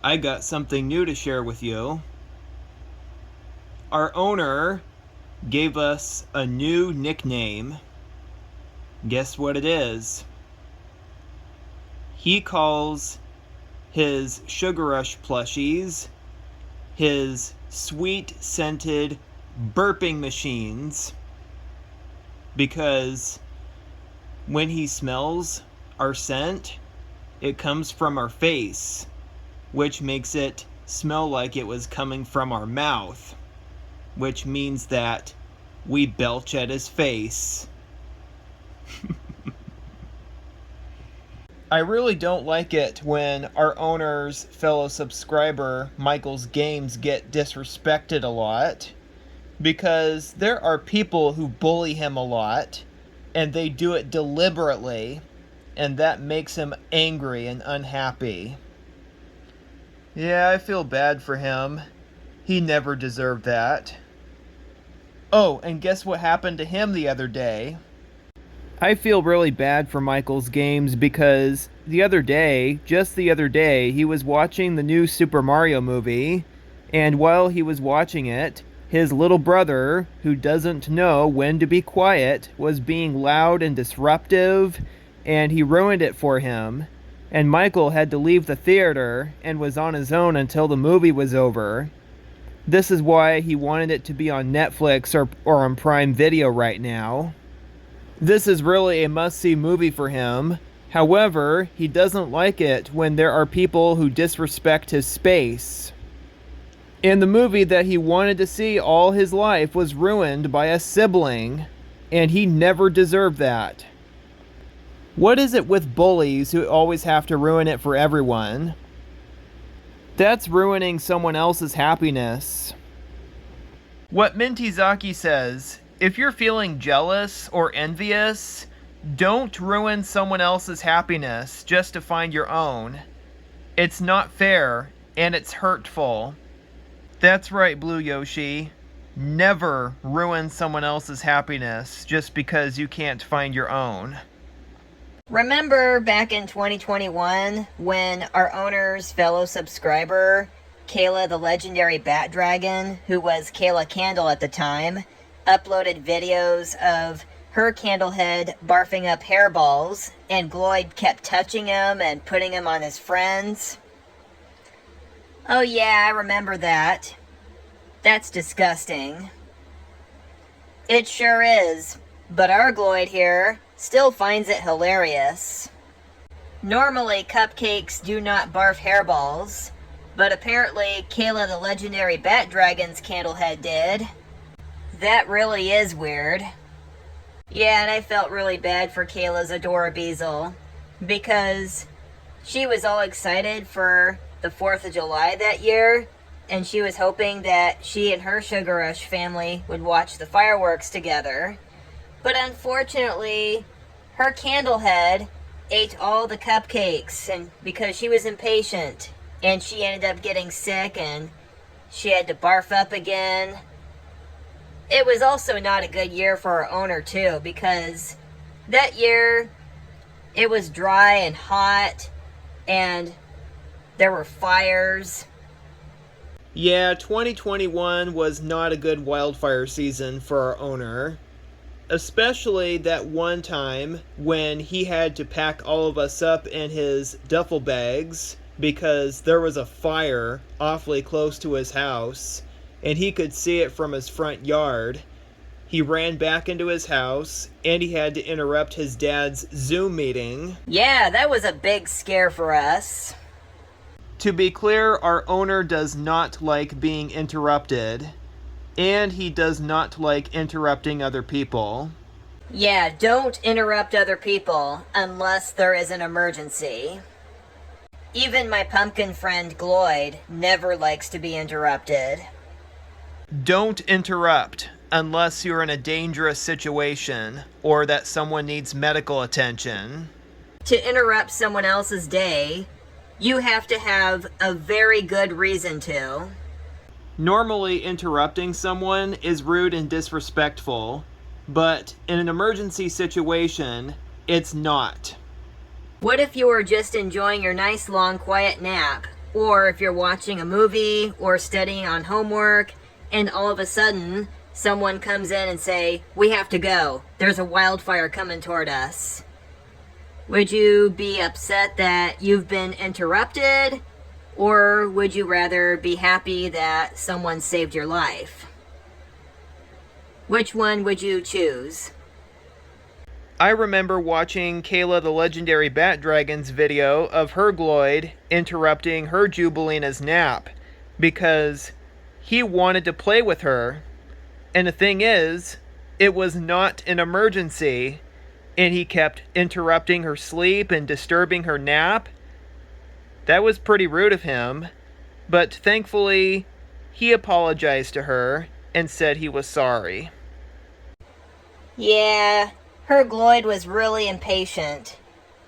I got something new to share with you. Our owner gave us a new nickname. Guess what it is? He calls his Sugar Rush plushies his sweet scented burping machines, because when he smells our scent, it comes from our face, which makes it smell like it was coming from our mouth, which means that we belch at his face. I really don't like it when our owner's fellow subscriber, Michael's Games, get disrespected a lot, because there are people who bully him a lot, and they do it deliberately, and that makes him angry and unhappy. Yeah, I feel bad for him. He never deserved that. Oh, and guess what happened to him the other day? I feel really bad for Michael's Games because just the other day, he was watching the new Super Mario movie, and while he was watching it, his little brother, who doesn't know when to be quiet, was being loud and disruptive, and he ruined it for him. And Michael had to leave the theater and was on his own until the movie was over. This is why he wanted it to be on Netflix or on Prime Video right now. This is really a must-see movie for him. However, he doesn't like it when there are people who disrespect his space. And the movie that he wanted to see all his life was ruined by a sibling, and he never deserved that. What is it with bullies who always have to ruin it for everyone? That's ruining someone else's happiness. What Mintizaki says, if you're feeling jealous or envious, don't ruin someone else's happiness just to find your own. It's not fair, and it's hurtful. That's right, Blue Yoshi. Never ruin someone else's happiness just because you can't find your own. Remember back in 2021 when our owner's fellow subscriber, Kayla the Legendary Bat Dragon, who was Kayla Candle at the time, uploaded videos of her Candlehead barfing up hairballs, and Gloyd kept touching him and putting him on his friends? Oh yeah, I remember that. That's disgusting. It sure is, but our Gloyd here still finds it hilarious. Normally, cupcakes do not barf hairballs, but apparently Kayla the Legendary Bat Dragon's Candlehead did. That really is weird. Yeah, and I felt really bad for Kayla's Adorabeezel, because she was all excited for the 4th of July that year, and she was hoping that she and her Sugar Rush family would watch the fireworks together. But unfortunately, her Candlehead ate all the cupcakes, and because she was impatient, and she ended up getting sick, and she had to barf up again. It was also not a good year for our owner too, because that year it was dry and hot, and there were fires. Yeah, 2021 was not a good wildfire season for our owner. Especially that one time when he had to pack all of us up in his duffel bags because there was a fire awfully close to his house, and he could see it from his front yard. He ran back into his house, and he had to interrupt his dad's Zoom meeting. Yeah, that was a big scare for us. To be clear, our owner does not like being interrupted, and he does not like interrupting other people. Yeah, don't interrupt other people unless there is an emergency. Even my pumpkin friend Gloyd never likes to be interrupted. Don't interrupt unless you're in a dangerous situation or that someone needs medical attention. To interrupt someone else's day, you have to have a very good reason to. Normally, interrupting someone is rude and disrespectful, but in an emergency situation, it's not. What if you were just enjoying your nice long quiet nap, Or if you're watching a movie or studying on homework and all of a sudden someone comes in and say, "We have to go. There's a wildfire coming toward us." Would you be upset that you've been interrupted? Or would you rather be happy that someone saved your life? Which one would you choose? I remember watching Kayla the Legendary Bat Dragon's video of her Gloyd interrupting her Jubilina's nap because he wanted to play with her. And the thing is, it was not an emergency, and he kept interrupting her sleep and disturbing her nap. That was pretty rude of him, but thankfully, he apologized to her and said he was sorry. Yeah, her Gloyd was really impatient.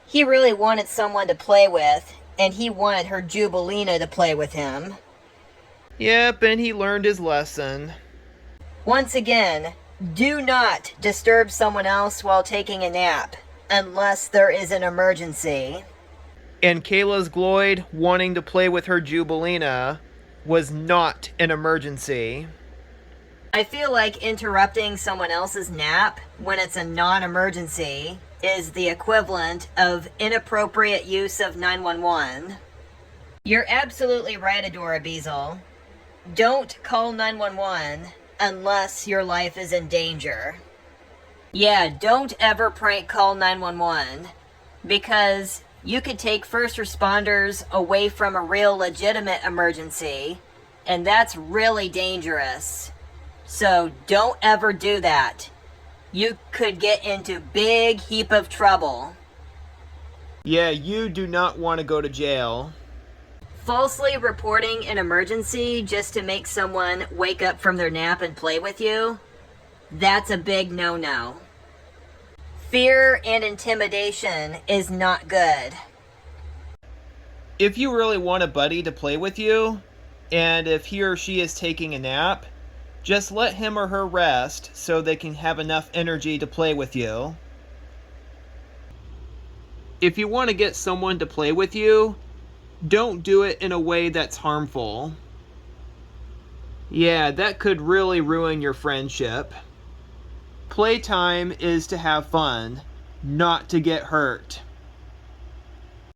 He really wanted someone to play with, and he wanted her Jubilina to play with him. Yep, and he learned his lesson. Once again, do not disturb someone else while taking a nap, unless there is an emergency. And Kayla's Gloyd wanting to play with her Jubilina was not an emergency. I feel like interrupting someone else's nap when it's a non-emergency is the equivalent of inappropriate use of 911. You're absolutely right, Adora Beazle. Don't call 911 unless your life is in danger. Yeah, don't ever prank call 911 because you could take first responders away from a real legitimate emergency, and that's really dangerous. So don't ever do that. You could get into big heap of trouble. Yeah, you do not want to go to jail. Falsely reporting an emergency just to make someone wake up from their nap and play with you, that's a big no-no. Fear and intimidation is not good. If you really want a buddy to play with you, and if he or she is taking a nap, just let him or her rest so they can have enough energy to play with you. If you want to get someone to play with you, don't do it in a way that's harmful. Yeah, that could really ruin your friendship. Playtime is to have fun, not to get hurt.